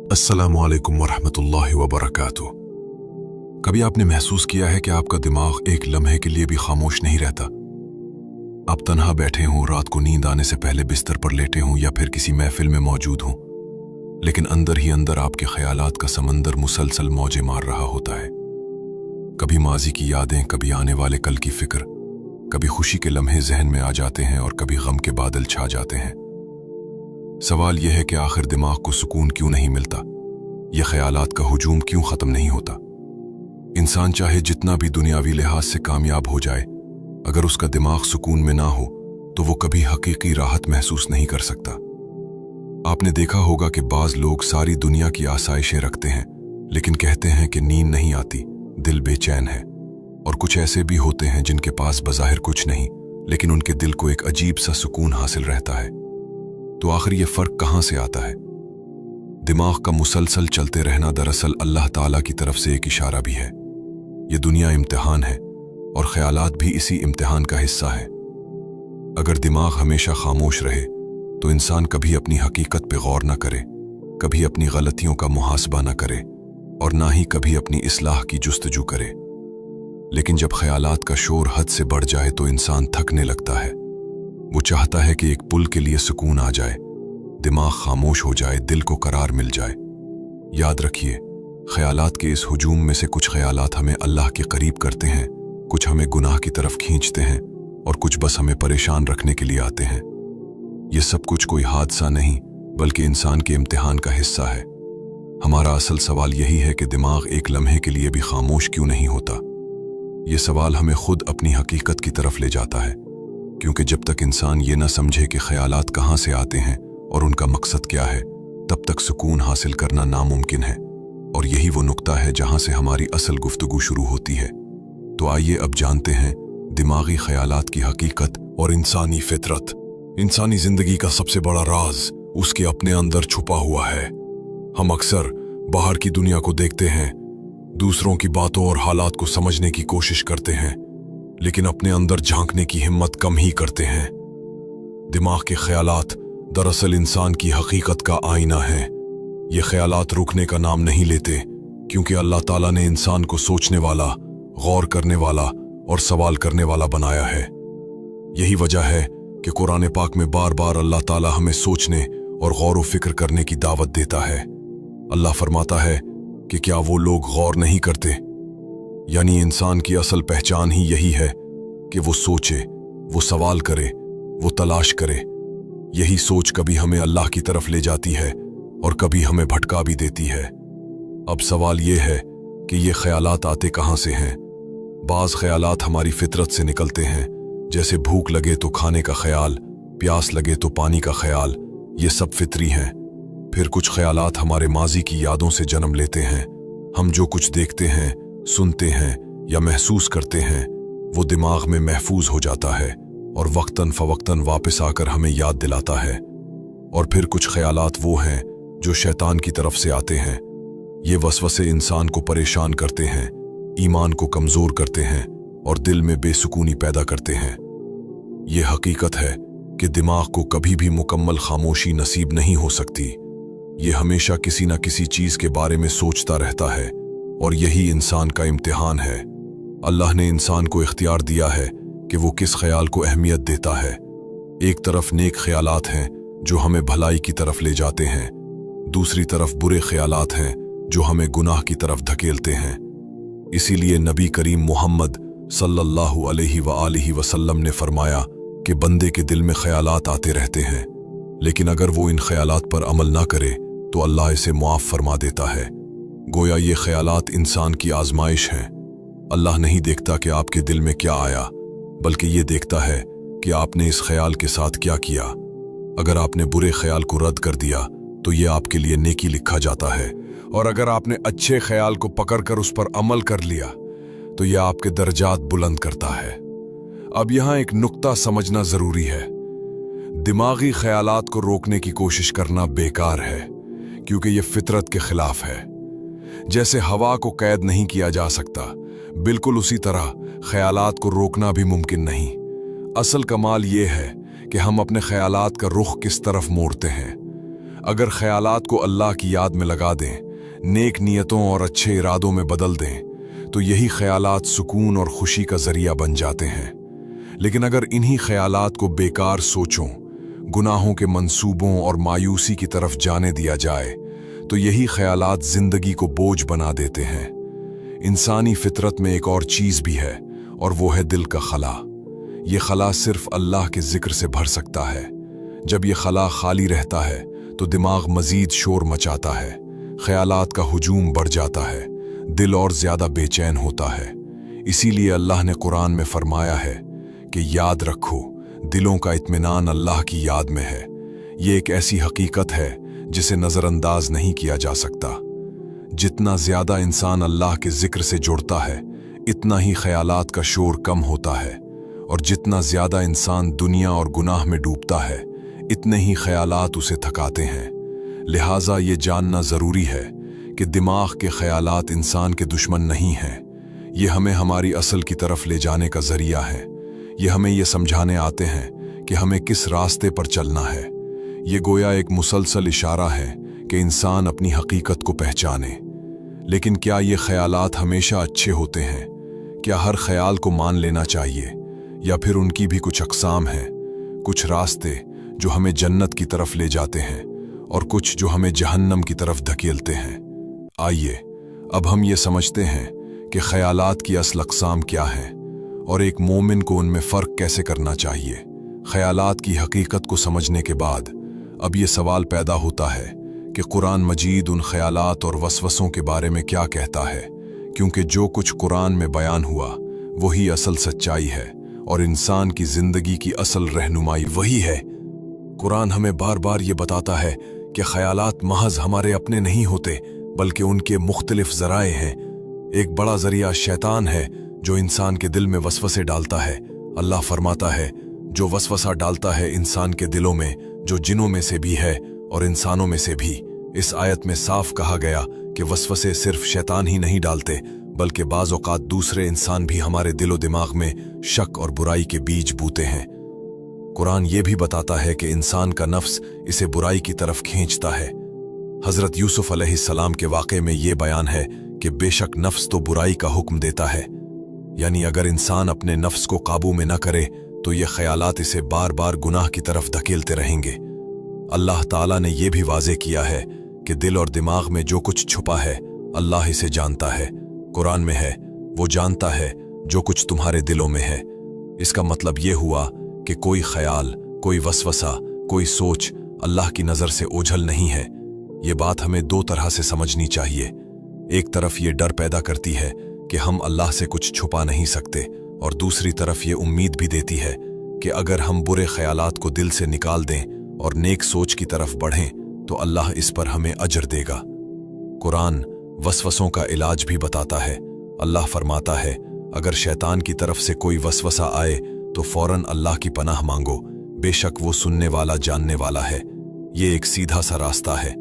अस्सलामु अलैकुम वरहमतुल्लाहि वबरकातुह। कभी आपने महसूस किया है कि आपका दिमाग एक लम्हे के लिए भी खामोश नहीं रहता? आप तन्हा बैठे हों, रात को नींद आने से पहले बिस्तर पर लेटे हों या फिर किसी महफिल में मौजूद हों, लेकिन अंदर ही अंदर आपके ख्यालात का समंदर मुसलसल मौजें मार रहा होता है। कभी माजी की यादें, कभी आने वाले कल की फिक्र, कभी खुशी के लम्हे जहन में आ जाते हैं और कभी गम के बादल छा जाते हैं। सवाल यह है कि आखिर दिमाग को सुकून क्यों नहीं मिलता? यह ख्यालात का हुजूम क्यों खत्म नहीं होता? इंसान चाहे जितना भी दुनियावी लिहाज से कामयाब हो जाए, अगर उसका दिमाग सुकून में ना हो तो वो कभी हकीकी राहत महसूस नहीं कर सकता। आपने देखा होगा कि बाज लोग सारी दुनिया की आसाइशें रखते हैं, लेकिन कहते हैं कि नींद नहीं आती, दिल बेचैन है। और कुछ ऐसे भी होते हैं जिनके पास बज़ाहिर कुछ नहीं, लेकिन उनके दिल को एक अजीब सा सुकून हासिल रहता है। तो आखिर ये फर्क कहां से आता है? दिमाग का मुसलसल चलते रहना दरअसल अल्लाह ताला की तरफ से एक इशारा भी है। ये दुनिया इम्तिहान है और ख्यालात भी इसी इम्तिहान का हिस्सा है। अगर दिमाग हमेशा खामोश रहे तो इंसान कभी अपनी हकीकत पे गौर न करे, कभी अपनी गलतियों का मुहासबा न करे और ना ही कभी अपनी इस्लाह की जुस्तजू करे। लेकिन जब ख्यालात का शोर हद से बढ़ जाए तो इंसान थकने लगता है। वो चाहता है कि एक पुल के लिए सुकून आ जाए, दिमाग खामोश हो जाए, दिल को करार मिल जाए। याद रखिए, ख्यालात के इस हुजूम में से कुछ ख्यालात हमें अल्लाह के करीब करते हैं, कुछ हमें गुनाह की तरफ खींचते हैं और कुछ बस हमें परेशान रखने के लिए आते हैं। ये सब कुछ कोई हादसा नहीं बल्कि इंसान के इम्तिहान का हिस्सा है। हमारा असल सवाल यही है कि दिमाग एक लम्हे के लिए भी खामोश क्यों नहीं होता? ये सवाल हमें खुद अपनी हकीकत की तरफ ले जाता है, क्योंकि जब तक इंसान ये न समझे कि ख्यालात कहाँ से आते हैं और उनका मकसद क्या है, तब तक सुकून हासिल करना नामुमकिन है। और यही वो नुक्ता है जहाँ से हमारी असल गुफ्तगू शुरू होती है। तो आइए अब जानते हैं दिमागी ख्यालात की हकीकत और इंसानी फितरत। इंसानी जिंदगी का सबसे बड़ा राज उसके अपने अंदर छुपा हुआ है। हम अक्सर बाहर की दुनिया को देखते हैं, दूसरों की बातों और हालात को समझने की कोशिश करते हैं, लेकिन अपने अंदर झांकने की हिम्मत कम ही करते हैं। दिमाग के ख्यालात दरअसल इंसान की हकीकत का आईना है। ये ख्यालात रुकने का नाम नहीं लेते, क्योंकि अल्लाह ताला ने इंसान को सोचने वाला, गौर करने वाला और सवाल करने वाला बनाया है। यही वजह है कि कुरान पाक में बार बार अल्लाह ताला हमें सोचने और गौर व फिक्र करने की दावत देता है। अल्लाह फरमाता है कि क्या वो लोग गौर नहीं करते? यानी इंसान की असल पहचान ही यही है कि वो सोचे, वो सवाल करे, वो तलाश करे। यही सोच कभी हमें अल्लाह की तरफ ले जाती है और कभी हमें भटका भी देती है। अब सवाल ये है कि ये ख्यालात आते कहाँ से हैं? बाज़ ख्यालात हमारी फितरत से निकलते हैं, जैसे भूख लगे तो खाने का ख्याल, प्यास लगे तो पानी का ख्याल, ये सब फितरी हैं। फिर कुछ ख्यालात हमारे माजी की यादों से जन्म लेते हैं। हम जो कुछ देखते हैं, सुनते हैं या महसूस करते हैं, वो दिमाग में महफूज हो जाता है और वक्तन फवक्तन वापस आकर हमें याद दिलाता है। और फिर कुछ ख्यालात वो हैं जो शैतान की तरफ से आते हैं। ये वसवसे इंसान को परेशान करते हैं, ईमान को कमजोर करते हैं और दिल में बेसुकूनी पैदा करते हैं। ये हकीकत है कि दिमाग को कभी भी मुकम्मल खामोशी नसीब नहीं हो सकती। ये हमेशा किसी न किसी चीज के बारे में सोचता रहता है और यही इंसान का इम्तिहान है। अल्लाह ने इंसान को इख्तियार दिया है कि वो किस ख्याल को अहमियत देता है। एक तरफ नेक ख्यालात हैं जो हमें भलाई की तरफ ले जाते हैं, दूसरी तरफ बुरे ख्यालात हैं जो हमें गुनाह की तरफ धकेलते हैं। इसीलिए नबी करीम मोहम्मद सल्लल्लाहु अलैहि वसल्लम ने फरमाया कि बंदे के दिल में ख्यालात आते रहते हैं, लेकिन अगर वो इन ख्यालात पर अमल ना करे तो अल्लाह इसे मुआफ फरमा देता है। गोया ये ख्यालात इंसान की आजमाइश हैं। अल्लाह नहीं देखता कि आपके दिल में क्या आया, बल्कि ये देखता है कि आपने इस ख्याल के साथ क्या किया। अगर आपने बुरे ख्याल को रद्द कर दिया तो ये आपके लिए नेकी लिखा जाता है, और अगर आपने अच्छे ख्याल को पकड़कर उस पर अमल कर लिया तो यह आपके दर्जात बुलंद करता है। अब यहाँ एक नुक्ता समझना जरूरी है। दिमागी ख्यालात को रोकने की कोशिश करना बेकार है, क्योंकि यह फितरत के खिलाफ है। जैसे हवा को कैद नहीं किया जा सकता, बिल्कुल उसी तरह ख्यालात को रोकना भी मुमकिन नहीं। असल कमाल यह है कि हम अपने ख्यालात का रुख किस तरफ मोड़ते हैं। अगर ख्यालात को अल्लाह की याद में लगा दें, नेक नीयतों और अच्छे इरादों में बदल दें, तो यही ख्यालात सुकून और खुशी का जरिया बन जाते हैं। लेकिन अगर इन्हीं ख्यालात को बेकार सोचों, गुनाहों के मंसूबों और मायूसी की तरफ जाने दिया जाए, तो यही ख्यालात जिंदगी को बोझ बना देते हैं। इंसानी फितरत में एक और चीज भी है, और वो है दिल का खला। ये खला सिर्फ अल्लाह के जिक्र से भर सकता है। जब ये खला खाली रहता है तो दिमाग मजीद शोर मचाता है, ख्यालात का हुजूम बढ़ जाता है, दिल और ज्यादा बेचैन होता है। इसीलिए अल्लाह ने कुरान में फरमाया है कि याद रखो, दिलों का इत्मीनान अल्लाह की याद में है। ये एक ऐसी हकीकत है जिसे नजरअंदाज नहीं किया जा सकता। जितना ज्यादा इंसान अल्लाह के जिक्र से जुड़ता है, इतना ही ख्यालात का शोर कम होता है, और जितना ज्यादा इंसान दुनिया और गुनाह में डूबता है, इतने ही ख्यालात उसे थकाते हैं। लिहाजा ये जानना जरूरी है कि दिमाग के ख्यालात इंसान के दुश्मन नहीं हैं। ये हमें हमारी असल की तरफ ले जाने का जरिया है। ये हमें ये समझाने आते हैं कि हमें किस रास्ते पर चलना है। ये गोया एक मुसलसल इशारा है कि इंसान अपनी हकीकत को पहचाने। लेकिन क्या ये ख्यालात हमेशा अच्छे होते हैं? क्या हर ख्याल को मान लेना चाहिए, या फिर उनकी भी कुछ अक़साम हैं? कुछ रास्ते जो हमें जन्नत की तरफ ले जाते हैं, और कुछ जो हमें जहन्नम की तरफ धकेलते हैं। आइए अब हम ये समझते हैं कि ख्यालात की असल अक़साम क्या हैं, और एक मोमिन को उनमें फ़र्क कैसे करना चाहिए। ख्यालात की हकीकत को समझने के बाद अब ये सवाल पैदा होता है कि कुरान मजीद उन ख्यालात और वसवसों के बारे में क्या कहता है, क्योंकि जो कुछ कुरान में बयान हुआ वही असल सच्चाई है, और इंसान की जिंदगी की असल रहनुमाई वही है। कुरान हमें बार बार ये बताता है कि ख्यालात महज हमारे अपने नहीं होते, बल्कि उनके मुख्तलिफ ज़राए हैं। एक बड़ा ज़रिया शैतान है जो इंसान के दिल में वसवसे डालता है। अल्लाह फरमाता है, जो वसवसा डालता है इंसान के दिलों में, जो जिनों में से भी है और इंसानों में से भी। इस आयत में साफ कहा गया कि वसवसे सिर्फ शैतान ही नहीं डालते, बल्कि बाज़ औक़ात दूसरे इंसान भी हमारे दिलो दिमाग में शक और बुराई के बीज बोते हैं। कुरान ये भी बताता है कि इंसान का नफ्स इसे बुराई की तरफ खींचता है। हज़रत यूसुफ अलैहिस्सलाम के वाक़े में ये बयान है कि बेशक नफ्स तो बुराई का हुक्म देता है, यानी अगर इंसान अपने नफ्स को काबू में न करे तो ये ख्यालात इसे बार बार गुनाह की तरफ धकेलते रहेंगे। अल्लाह ताला ने यह भी वाज़े किया है कि दिल और दिमाग में जो कुछ छुपा है अल्लाह इसे जानता है। कुरान में है, वो जानता है जो कुछ तुम्हारे दिलों में है। इसका मतलब ये हुआ कि कोई ख्याल, कोई वसवसा, कोई सोच अल्लाह की नज़र से ओझल नहीं है। ये बात हमें दो तरह से समझनी चाहिए। एक तरफ ये डर पैदा करती है कि हम अल्लाह से कुछ छुपा नहीं सकते, और दूसरी तरफ ये उम्मीद भी देती है कि अगर हम बुरे ख्यालात को दिल से निकाल दें और नेक सोच की तरफ बढ़ें तो अल्लाह इस पर हमें अजर देगा। कुरान वसवसों का इलाज भी बताता है। अल्लाह फरमाता है, अगर शैतान की तरफ से कोई वसवसा आए तो फौरन अल्लाह की पनाह मांगो, बेशक वो सुनने वाला जानने वाला है। ये एक सीधा सा रास्ता है।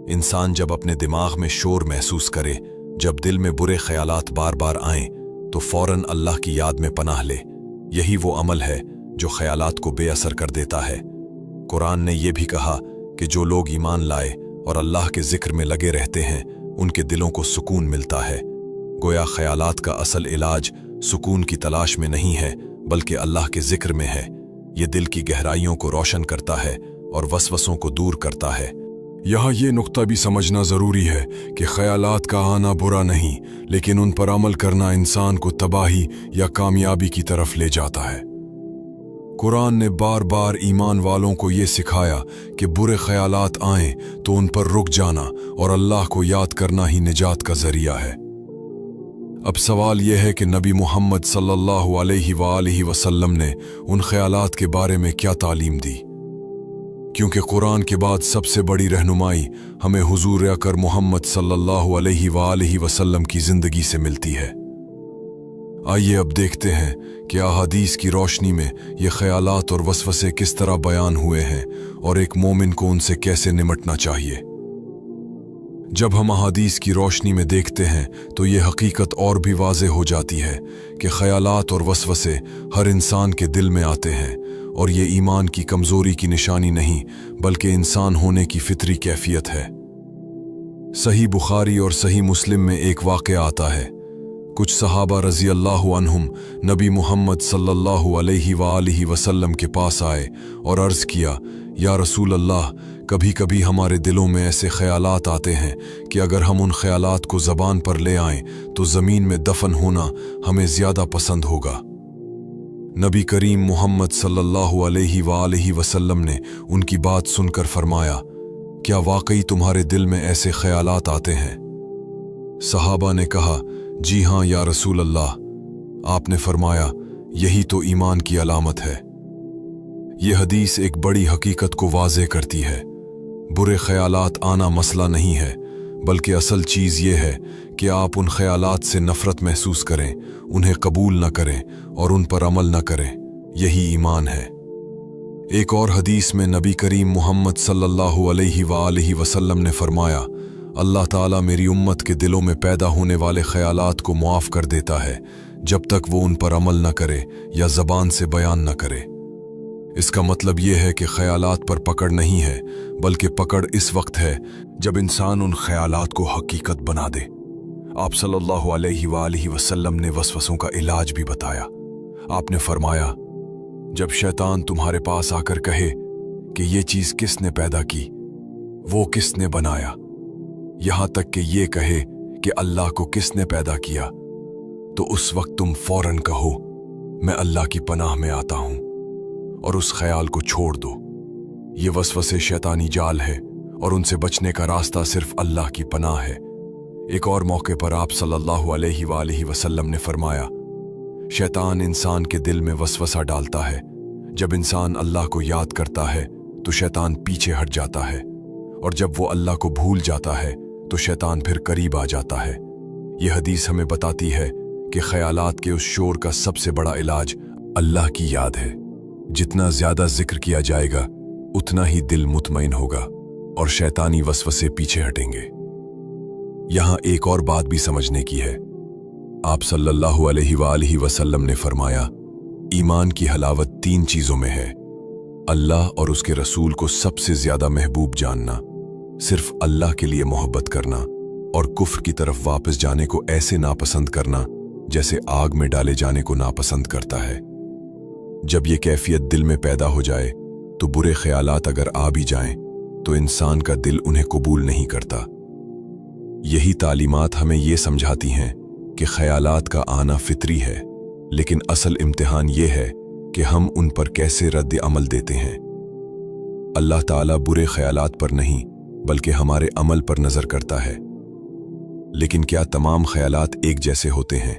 इंसान जब अपने दिमाग में शोर महसूस करे, जब दिल में बुरे ख्यालात बार बार आएं, तो फौरन अल्लाह की याद में पनाह ले। यही वो अमल है जो ख्यालात को बेअसर कर देता है। कुरान ने यह भी कहा कि जो लोग ईमान लाए और अल्लाह के जिक्र में लगे रहते हैं, उनके दिलों को सुकून मिलता है। गोया ख्यालात का असल इलाज सुकून की तलाश में नहीं है, बल्कि अल्लाह के जिक्र में है। ये दिल की गहराइयों को रोशन करता है और वसवसों को दूर करता है। यहाँ ये नुक्ता भी समझना ज़रूरी है कि ख्यालात का आना बुरा नहीं, लेकिन उन पर अमल करना इंसान को तबाही या कामयाबी की तरफ ले जाता है। कुरान ने बार बार ईमान वालों को ये सिखाया कि बुरे ख्यालात आएं तो उन पर रुक जाना और अल्लाह को याद करना ही निजात का ज़रिया है। अब सवाल यह है कि नबी मोहम्मद सल्लल्लाहु अलैहि वसल्लम ने उन ख्यालात के बारे में क्या तालीम दी, क्योंकि कुरान के बाद सबसे बड़ी रहनुमाई हमें हुजूर अकर मोहम्मद सल्लल्लाहु अलैहि वसल्लम की ज़िंदगी से मिलती है। आइए अब देखते हैं कि अहादीस की रोशनी में ये ख्यालात और वसवसे किस तरह बयान हुए हैं और एक मोमिन को उनसे कैसे निमटना चाहिए। जब हम अहादीस की रोशनी में देखते हैं तो ये हकीकत और भी वाज़ेह हो जाती है कि ख्यालात और वसवसे हर इंसान के दिल में आते हैं और ये ईमान की कमजोरी की निशानी नहीं बल्कि इंसान होने की फितरी कैफियत है। सही बुखारी और सही मुस्लिम में एक वाक़या आता है। कुछ सहाबा रज़ी अल्लाहु अन्हुम नबी मुहम्मद सल्लल्लाहु अलैहि वसल्लम के पास आए और अर्ज़ किया, या रसूल अल्लाह, कभी कभी हमारे दिलों में ऐसे ख़यालात आते हैं कि अगर हम उन ख़यालात को ज़बान पर ले आएं तो ज़मीन में दफन होना हमें ज़्यादा पसंद होगा। नबी करीम मुहम्मद सल्लल्लाहु अलैहि वसल्लम ने उनकी बात सुनकर फरमाया, क्या वाकई तुम्हारे दिल में ऐसे ख़यालात आते हैं? सहाबा ने कहा, जी हाँ या रसूल अल्लाह। आपने फरमाया, यही तो ईमान की अलामत है। यह हदीस एक बड़ी हकीकत को वाज़े करती है। बुरे ख़यालात आना मसला नहीं है, बल्कि असल चीज़ ये है कि आप उन ख़यालात से नफ़रत महसूस करें, उन्हें कबूल न करें और उन पर अमल न करें। यही ईमान है। एक और हदीस में नबी करीम मुहम्मद सल्लल्लाहु अलैहि वसल्लम ने फरमाया, अल्लाह ताला मेरी उम्मत के दिलों में पैदा होने वाले ख़यालात को मुआफ़ कर देता है जब तक वो उन पर अमल न करे या ज़बान से बयान न करे। इसका मतलब ये है कि ख़यालात पर पकड़ नहीं है, बल्कि पकड़ इस वक्त है जब इंसान उन ख़यालात को हकीकत बना दे। आप सल्लल्लाहु अलैहि वसल्लम ने वसवसों का इलाज भी बताया। आपने फरमाया, जब शैतान तुम्हारे पास आकर कहे कि ये चीज़ किसने पैदा की, वो किसने बनाया, यहाँ तक कि ये कहे कि अल्लाह को किसने पैदा किया, तो उस वक्त तुम फौरन कहो, मैं अल्लाह की पनाह में आता हूँ, और उस ख्याल को छोड़ दो। ये वसवसे शैतानी जाल है और उनसे बचने का रास्ता सिर्फ अल्लाह की पनाह है। एक और मौके पर आप सल्लल्लाहु अलैहि वसल्लम ने फरमाया, शैतान इंसान के दिल में वसवसा डालता है। जब इंसान अल्लाह को याद करता है तो शैतान पीछे हट जाता है, और जब वो अल्लाह को भूल जाता है तो शैतान फिर करीब आ जाता है। यह हदीस हमें बताती है कि ख्यालात के उस शोर का सबसे बड़ा इलाज अल्लाह की याद है। जितना ज्यादा जिक्र किया जाएगा उतना ही दिल मुतमईन होगा और शैतानी वसवसे पीछे हटेंगे। यहां एक और बात भी समझने की है। आप सल्लल्लाहु अलैहि वसल्लम ने फरमाया, ईमान की हलावत 3 चीजों में है। अल्लाह और उसके रसूल को सबसे ज्यादा महबूब जानना, सिर्फ अल्लाह के लिए मोहब्बत करना, और कुफ्र की तरफ वापस जाने को ऐसे नापसंद करना जैसे आग में डाले जाने को नापसंद करता है। जब ये कैफियत दिल में पैदा हो जाए तो बुरे ख्यालात अगर आ भी जाएं तो इंसान का दिल उन्हें कबूल नहीं करता। यही तालीमात हमें ये समझाती हैं कि ख्यालात का आना फितरी है, लेकिन असल इम्तिहान ये है कि हम उन पर कैसे रद्द अमल देते हैं। अल्लाह ताला बुरे ख्यालात पर नहीं बल्कि हमारे अमल पर नजर करता है। लेकिन क्या तमाम ख्यालात एक जैसे होते हैं?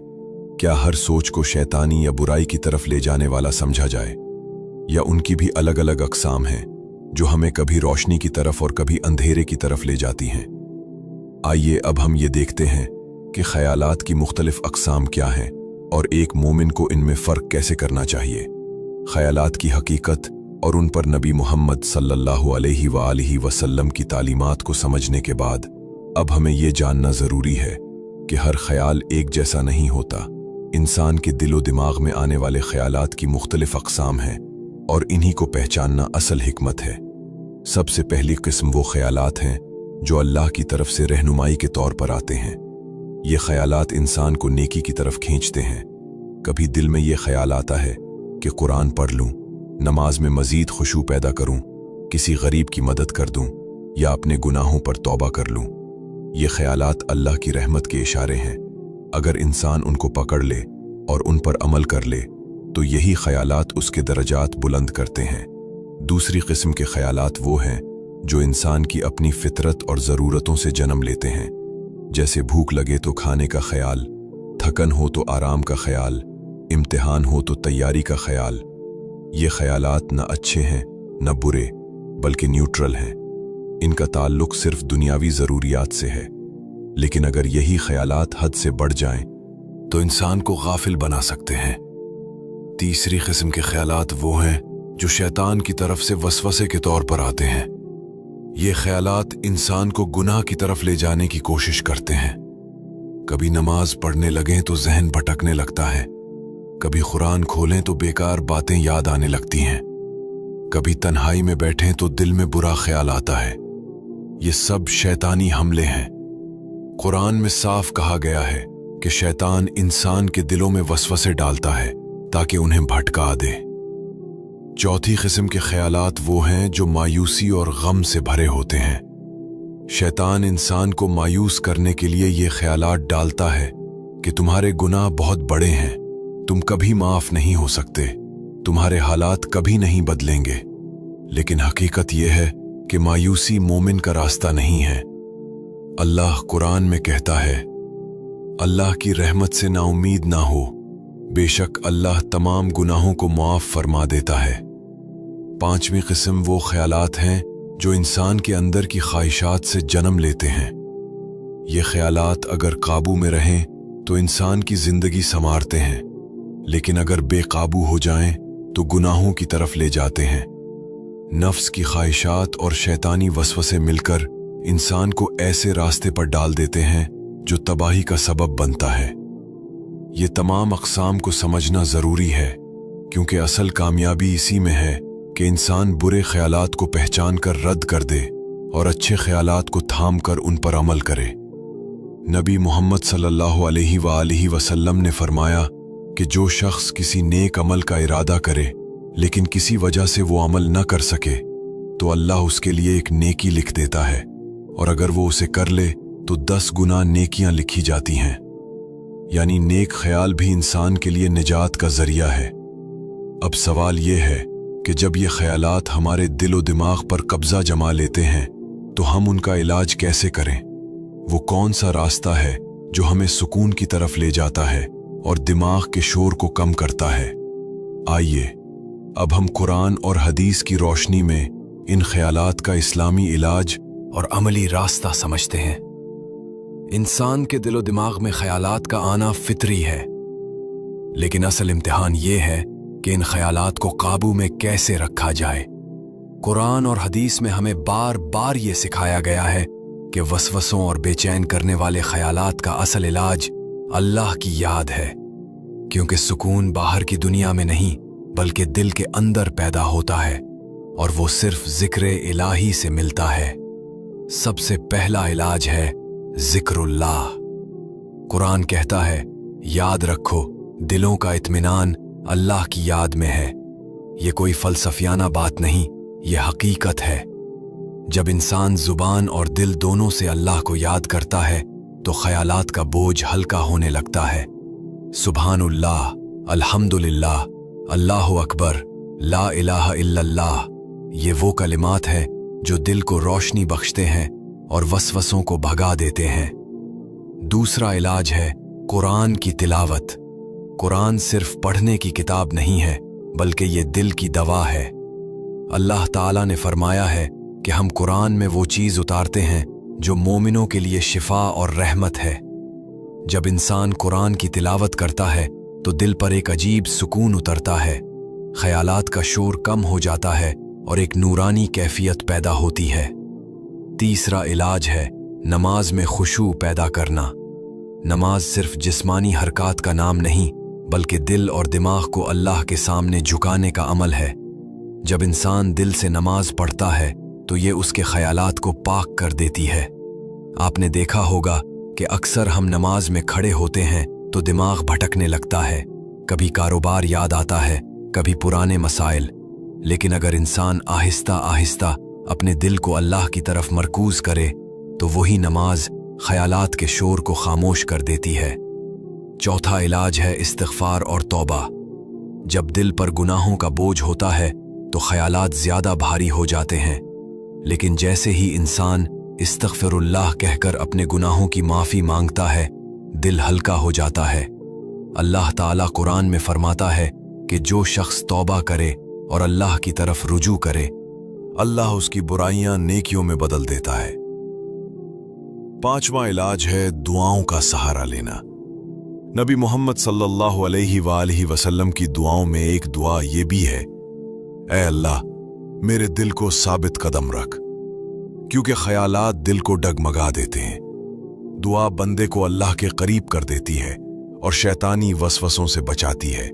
क्या हर सोच को शैतानी या बुराई की तरफ ले जाने वाला समझा जाए, या उनकी भी अलग अलग अक़साम हैं जो हमें कभी रोशनी की तरफ और कभी अंधेरे की तरफ ले जाती हैं? आइए अब हम ये देखते हैं कि ख्यालात की मुख्तलिफ अक़साम क्या हैं और एक मोमिन को इनमें फ़र्क कैसे करना चाहिए। ख्यालात की हकीकत और उन पर नबी मुहम्मद सल्लल्लाहु अलैहि वसल्लम की तालीमात को समझने के बाद अब हमें यह जानना ज़रूरी है कि हर ख्याल एक जैसा नहीं होता। इंसान के दिलो दिमाग में आने वाले ख्यालात की मुख्तलिफ अक़साम हैं और इन्हीं को पहचानना असल हिकमत है। सबसे पहली किस्म वो ख्यालात हैं जो अल्लाह की तरफ से रहनुमाई के तौर पर आते हैं। ये ख्यालात इंसान को नेकी की तरफ खींचते हैं। कभी दिल में ये ख्याल आता है कि कुरान पढ़ लूँ, नमाज में मज़ीद खुशू पैदा करूँ, किसी गरीब की मदद कर दूँ या अपने गुनाहों पर तौबा कर लूँ। ये ख्यालात अल्लाह की रहमत के इशारे हैं। अगर इंसान उनको पकड़ ले और उन पर अमल कर ले तो यही ख्यालात उसके दरजात बुलंद करते हैं। दूसरी किस्म के ख्यालात वो हैं जो इंसान की अपनी फितरत और ज़रूरतों से जन्म लेते हैं, जैसे भूख लगे तो खाने का ख्याल, थकन हो तो आराम का ख्याल, इम्तिहान हो तो तैयारी का ख्याल। ये ख्यालात न अच्छे हैं न बुरे, बल्कि न्यूट्रल हैं। इनका ताल्लुक सिर्फ दुनियावी ज़रूरियात से है, लेकिन अगर यही ख्यालात हद से बढ़ जाएं तो इंसान को गाफिल बना सकते हैं। तीसरी किस्म के ख्यालात वो हैं जो शैतान की तरफ से वसवसे के तौर पर आते हैं। ये ख्यालात इंसान को गुनाह की तरफ ले जाने की कोशिश करते हैं। कभी नमाज पढ़ने लगें तो जहन भटकने लगता है, कभी कुरान खोलें तो बेकार बातें याद आने लगती हैं, कभी तन्हाई में बैठें तो दिल में बुरा ख्याल आता है। ये सब शैतानी हमले हैं। कुरान में साफ कहा गया है कि शैतान इंसान के दिलों में वसवसे डालता है ताकि उन्हें भटका दे। चौथी किस्म के ख्यालात वो हैं जो मायूसी और गम से भरे होते हैं। शैतान इंसान को मायूस करने के लिए ये ख्यालात डालता है कि तुम्हारे गुनाह बहुत बड़े हैं, तुम कभी माफ नहीं हो सकते, तुम्हारे हालात कभी नहीं बदलेंगे। लेकिन हकीकत यह है कि मायूसी मोमिन का रास्ता नहीं है। अल्लाह कुरान में कहता है, अल्लाह की रहमत से नाउमीद ना हो, बेशक अल्लाह तमाम गुनाहों को माफ फरमा देता है। पांचवी किस्म वो ख्यालात हैं जो इंसान के अंदर की ख्वाहिशात से जन्म लेते हैं। ये ख्यालात अगर काबू में रहें तो इंसान की जिंदगी संवारते हैं, लेकिन अगर बेकाबू हो जाएं तो गुनाहों की तरफ ले जाते हैं। नफ्स की ख्वाहिशात और शैतानी वसवसे मिलकर इंसान को ऐसे रास्ते पर डाल देते हैं जो तबाही का सबब बनता है। ये तमाम अक़साम को समझना ज़रूरी है, क्योंकि असल कामयाबी इसी में है कि इंसान बुरे ख्यालात को पहचान कर रद्द कर दे और अच्छे ख्यालात को थाम कर उन पर अमल करे। नबी मोहम्मद सल्लल्लाहु अलैहि वसल्लम ने फरमाया कि जो शख्स किसी नेक अमल का इरादा करे लेकिन किसी वजह से वो अमल न कर सके तो अल्लाह उसके लिए एक नेकी लिख देता है, और अगर वो उसे कर ले तो 10 गुना नेकियां लिखी जाती हैं। यानी नेक ख्याल भी इंसान के लिए निजात का जरिया है। अब सवाल ये है कि जब ये ख्यालात हमारे दिलो दिमाग पर कब्जा जमा लेते हैं तो हम उनका इलाज कैसे करें? वो कौन सा रास्ता है जो हमें सुकून की तरफ ले जाता है और दिमाग के शोर को कम करता है? आइए अब हम कुरान और हदीस की रोशनी में इन ख्यालात का इस्लामी इलाज और अमली रास्ता समझते हैं। इंसान के दिलो दिमाग में ख्यालात का आना फितरी है, लेकिन असल इम्तिहान ये है कि इन ख्यालात को काबू में कैसे रखा जाए। कुरान और हदीस में हमें बार बार ये सिखाया गया है कि वसवसों और बेचैन करने वाले ख्यालात का असल इलाज अल्लाह की याद है, क्योंकि सुकून बाहर की दुनिया में नहीं बल्कि दिल के अंदर पैदा होता है, और वो सिर्फ ज़िक्र इलाही से मिलता है। सबसे पहला इलाज है ज़िक्रुल्लाह। कुरान कहता है, याद रखो दिलों का इत्मीनान अल्लाह की याद में है। ये कोई फलसफियाना बात नहीं, ये हकीकत है। जब इंसान जुबान और दिल दोनों से अल्लाह को याद करता है तो ख्यालात का बोझ हल्का होने लगता है। सुभानुल्लाह, अल्हम्दुलिल्लाह, अल्लाहु अकबर, ला इलाहा इल्लल्लाह, ये वो कलिमात हैं जो दिल को रोशनी बख्शते हैं और वसवसों को भगा देते हैं। दूसरा इलाज है कुरान की तिलावत। कुरान सिर्फ पढ़ने की किताब नहीं है, बल्कि ये दिल की दवा है। अल्लाह ताला ने फरमाया है कि हम कुरान में वो चीज़ उतारते हैं जो मोमिनों के लिए शिफा और रहमत है। जब इंसान कुरान की तिलावत करता है तो दिल पर एक अजीब सुकून उतरता है, ख्यालात का शोर कम हो जाता है और एक नूरानी कैफियत पैदा होती है। तीसरा इलाज है नमाज में खुशू पैदा करना। नमाज सिर्फ जिस्मानी हरकत का नाम नहीं, बल्कि दिल और दिमाग को अल्लाह के सामने झुकाने का अमल है। जब इंसान दिल से नमाज पढ़ता है तो ये उसके ख्यालात को पाक कर देती है। आपने देखा होगा कि अक्सर हम नमाज में खड़े होते हैं तो दिमाग भटकने लगता है, कभी कारोबार याद आता है, कभी पुराने मसाइल। लेकिन अगर इंसान आहिस्ता आहिस्ता अपने दिल को अल्लाह की तरफ मरकूज करे तो वही नमाज ख्यालात के शोर को खामोश कर देती है। चौथा इलाज है इस्तिग़फ़ार और तौबा। जब दिल पर गुनाहों का बोझ होता है तो ख्यालात ज़्यादा भारी हो जाते हैं, लेकिन जैसे ही इंसान इस्तग़फ़िरुल्लाह कहकर अपने गुनाहों की माफ़ी मांगता है, दिल हल्का हो जाता है। अल्लाह ताला कुरान में फरमाता है कि जो शख्स तौबा करे और अल्लाह की तरफ रुजू करे, अल्लाह उसकी बुराइयां नेकियों में बदल देता है। पांचवा इलाज है दुआओं का सहारा लेना। नबी मोहम्मद सल्लल्लाहु अलैहि वसल्लम की दुआओं में एक दुआ ये भी है, ऐ अल्लाह मेरे दिल को साबित कदम रख, क्योंकि ख्यालात दिल को डगमगा देते हैं। दुआ बंदे को अल्लाह के करीब कर देती है और शैतानी वसवसों से बचाती है।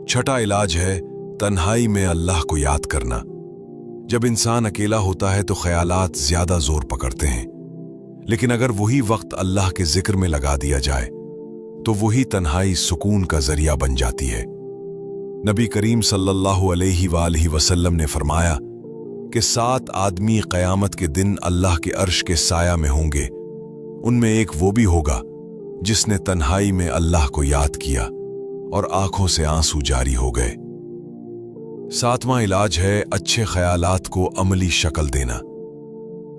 छठा इलाज है तन्हाई में अल्लाह को याद करना। जब इंसान अकेला होता है तो ख्यालात ज्यादा जोर पकड़ते हैं, लेकिन अगर वही वक्त अल्लाह के जिक्र में लगा दिया जाए तो वही तन्हाई सुकून का जरिया बन जाती है। नबी करीम सल्लल्लाहु अलैहि वसल्लम ने फरमाया कि 7 आदमी क़यामत के दिन अल्लाह के अर्श के साया में होंगे। उनमें एक वो भी होगा जिसने तन्हाई में अल्लाह को याद किया और आंखों से आंसू जारी हो गए। 7वां इलाज है अच्छे ख्यालात को अमली शक्ल देना।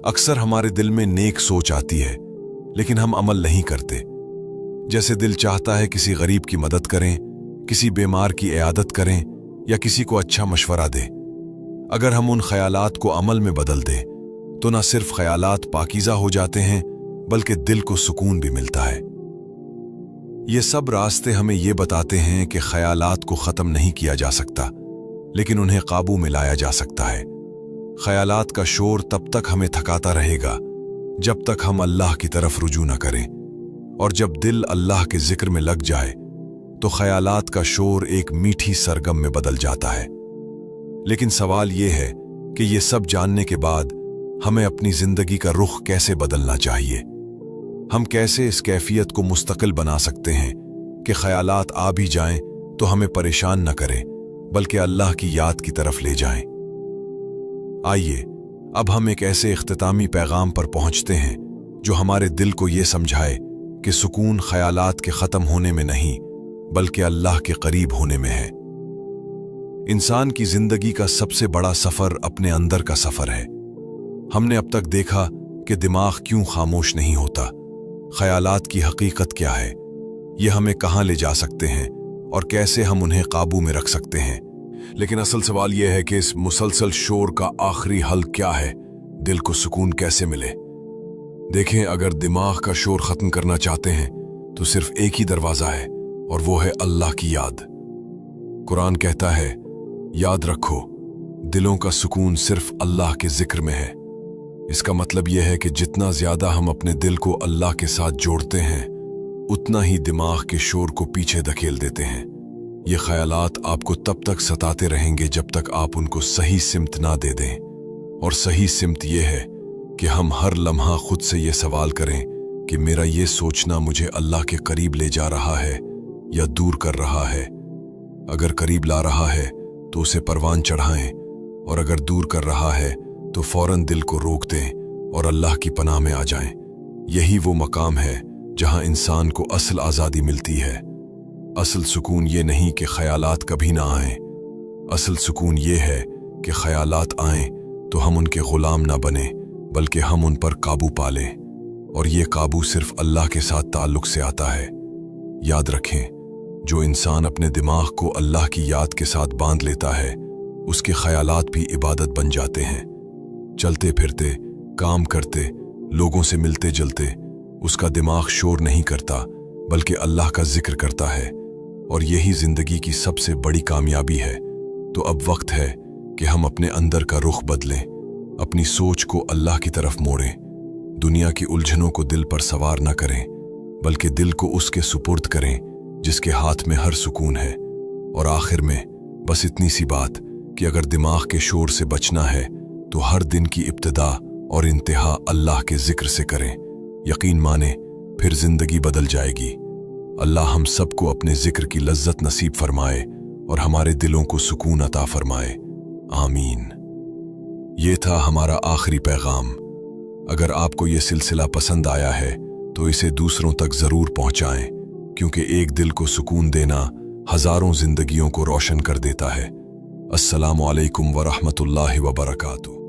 अक्सर हमारे दिल में नेक सोच आती है, लेकिन हम अमल नहीं करते। जैसे दिल चाहता है किसी गरीब की मदद करें, किसी बीमार की इयादत करें या किसी को अच्छा मशवरा दें। अगर हम उन ख्यालात को अमल में बदल दें तो न सिर्फ ख्यालात पाकीज़ा हो जाते हैं, बल्कि दिल को सुकून भी मिलता है। ये सब रास्ते हमें ये बताते हैं कि ख्यालात को ख़त्म नहीं किया जा सकता, लेकिन उन्हें काबू में लाया जा सकता है। ख्यालात का शोर तब तक हमें थकाता रहेगा जब तक हम अल्लाह की तरफ रुजू न करें, और जब दिल अल्लाह के जिक्र में लग जाए तो ख्यालात का शोर एक मीठी सरगम में बदल जाता है। लेकिन सवाल यह है कि ये सब जानने के बाद हमें अपनी जिंदगी का रुख कैसे बदलना चाहिए। हम कैसे इस कैफियत को मुस्तकिल बना सकते हैं कि ख्यालात आ भी जाएं तो हमें परेशान न करें, बल्कि अल्लाह की याद की तरफ ले जाएं। आइए अब हम एक ऐसे इख्तितामी पैगाम पर पहुंचते हैं जो हमारे दिल को ये समझाए कि सुकून ख्यालात के ख़त्म होने में नहीं, बल्कि अल्लाह के करीब होने में है। इंसान की जिंदगी का सबसे बड़ा सफ़र अपने अंदर का सफ़र है। हमने अब तक देखा कि दिमाग क्यों खामोश नहीं होता, ख्यालात की हकीकत क्या है, ये हमें कहाँ ले जा सकते हैं और कैसे हम उन्हें काबू में रख सकते हैं। लेकिन असल सवाल यह है कि इस मुसलसल शोर का आखिरी हल क्या है, दिल को सुकून कैसे मिले। देखें, अगर दिमाग का शोर ख़त्म करना चाहते हैं तो सिर्फ एक ही दरवाज़ा है, और वो है अल्लाह की याद। कुरान कहता है, याद रखो दिलों का सुकून सिर्फ अल्लाह के जिक्र में है। इसका मतलब यह है कि जितना ज्यादा हम अपने दिल को अल्लाह के साथ जोड़ते हैं, उतना ही दिमाग के शोर को पीछे धकेल देते हैं। ये ख्यालात आपको तब तक सताते रहेंगे जब तक आप उनको सही सिमत ना दे दें। और सही सिमत यह है कि हम हर लम्हा खुद से ये सवाल करें कि मेरा ये सोचना मुझे अल्लाह के करीब ले जा रहा है या दूर कर रहा है। अगर करीब ला रहा है तो उसे परवान चढ़ाएं, और अगर दूर कर रहा है तो फौरन दिल को रोक दें और अल्लाह की पनाह में आ जाएं। यही वो मकाम है जहां इंसान को असल आज़ादी मिलती है। असल सुकून ये नहीं कि ख्यालात कभी ना आएं, असल सुकून ये है कि ख्यालात आएं तो हम उनके गुलाम ना बने, बल्कि हम उन पर काबू पा लें। और ये काबू सिर्फ अल्लाह के साथ ताल्लुक से आता है। याद रखें, जो इंसान अपने दिमाग को अल्लाह की याद के साथ बांध लेता है, उसके ख्यालात भी इबादत बन जाते हैं। चलते फिरते, काम करते, लोगों से मिलते जुलते उसका दिमाग शोर नहीं करता, बल्कि अल्लाह का जिक्र करता है। और यही जिंदगी की सबसे बड़ी कामयाबी है। तो अब वक्त है कि हम अपने अंदर का रुख बदलें, अपनी सोच को अल्लाह की तरफ मोड़ें, दुनिया की उलझनों को दिल पर सवार न करें, बल्कि दिल को उसके सुपुर्द करें जिसके हाथ में हर सुकून है। और आखिर में बस इतनी सी बात कि अगर दिमाग के शोर से बचना है तो हर दिन की इब्तिदा और इंतहा अल्लाह के जिक्र से करें। यकीन माने, फिर जिंदगी बदल जाएगी। अल्लाह हम सबको अपने जिक्र की लज्जत नसीब फरमाए और हमारे दिलों को सुकून अता फरमाए। आमीन। ये था हमारा आखिरी पैगाम। अगर आपको ये सिलसिला पसंद आया है तो इसे दूसरों तक जरूर पहुंचाएं, क्योंकि एक दिल को सुकून देना हजारों जिंदगियों को रोशन कर देता है। अस्सलामु अलैकुम वरहमतुल्लाहि वबरकातुहू।